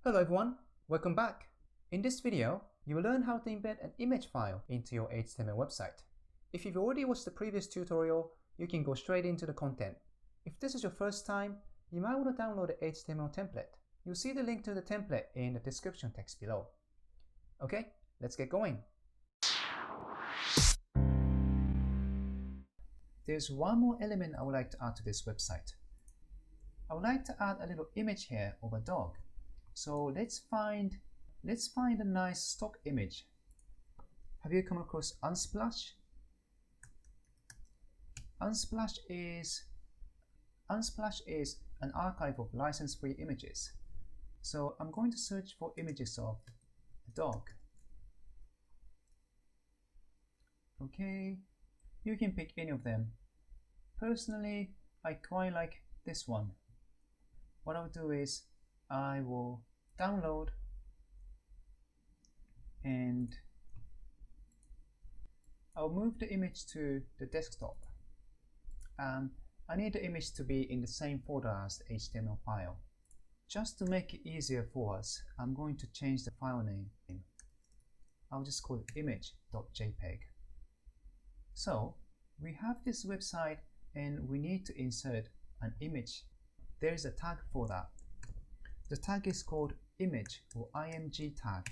Hello everyone, welcome back. In this video, you will learn how to embed an image file into your HTML website. If you've already watched the previous tutorial, you can go straight into the content. If this is your first time, you might want to download the HTML template. You'll see the link to the template in the description text below. Okay, let's get going. There's one more element I would like to add to this website. I would like to add a little image here of a dog. So let's find a nice stock image. Have you come across Unsplash? Unsplash is an archive of license-free images. So I'm going to search for images of a dog. Okay, you can pick any of them. Personally, I quite like this one. What I'll do is I will download and I'll move the image to the desktop. I need the image to be in the same folder as the HTML file. Just to make it easier for us, I'm going to change the file name. I'll just call it image.jpg. So we have this website and we need to insert an image. There is a tag for that. The tag is called image or img tag,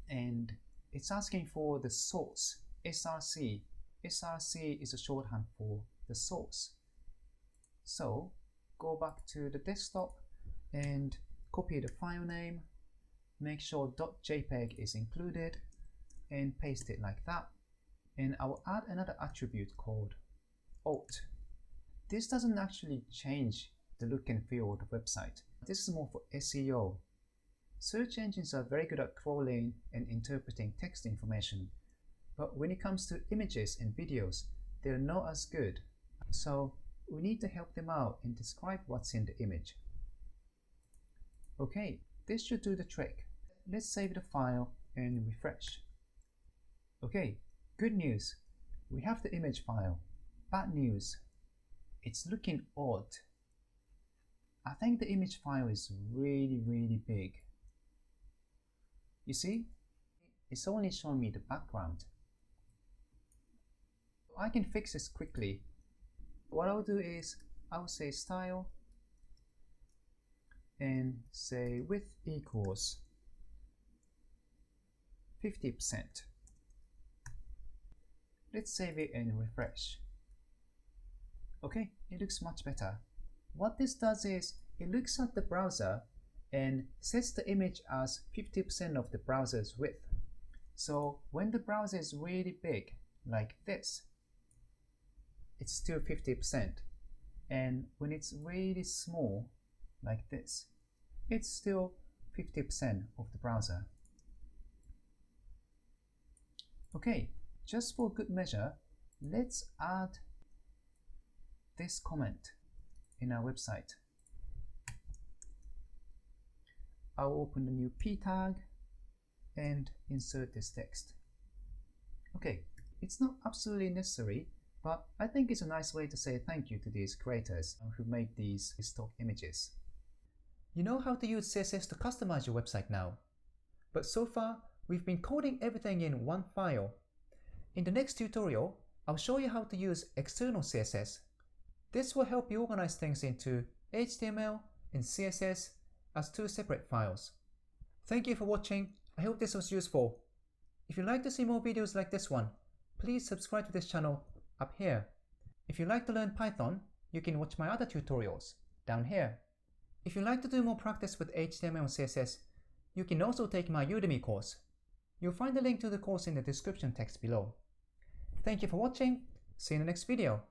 and it's asking for the source, src. src is a shorthand for the source. So go back to the desktop and copy the file name, make sure .jpg is included and paste it like that. And I will add another attribute called alt. This doesn't actually change the look and feel of the website. This is more for SEO. Search engines are very good at crawling and interpreting text information, but when it comes to images and videos, they're not as good. So we need to help them out and describe what's in the image. Okay, this should do the trick. Let's save the file and refresh. Okay, good news. We have the image file. Bad news. It's looking odd. I think the image file is really big. You see, it's only showing me the background. I can fix this quickly. What I'll do is I'll say style and say width equals 50%. Let's save it and refresh. Okay, it looks much better. What this does is it looks at the browser and sets the image as 50% of the browser's width. So when the browser is really big, like this, it's still 50%. And when it's really small, like this, it's still 50% of the browser. Okay, just for good measure, let's add this comment in our website. I'll open the new p tag and insert this text. Okay, it's not absolutely necessary, but I think it's a nice way to say thank you to these creators who made these stock images. You know how to use CSS to customize your website now. But so far, we've been coding everything in one file. In the next tutorial, I'll show you how to use external CSS. This will help you organize things into HTML and CSS as two separate files. Thank you for watching. I hope this was useful. If you'd like to see more videos like this one, please subscribe to this channel up here. If you'd like to learn Python, you can watch my other tutorials down here. If you'd like to do more practice with HTML and CSS, you can also take my Udemy course. You'll find the link to the course in the description text below. Thank you for watching. See you in the next video.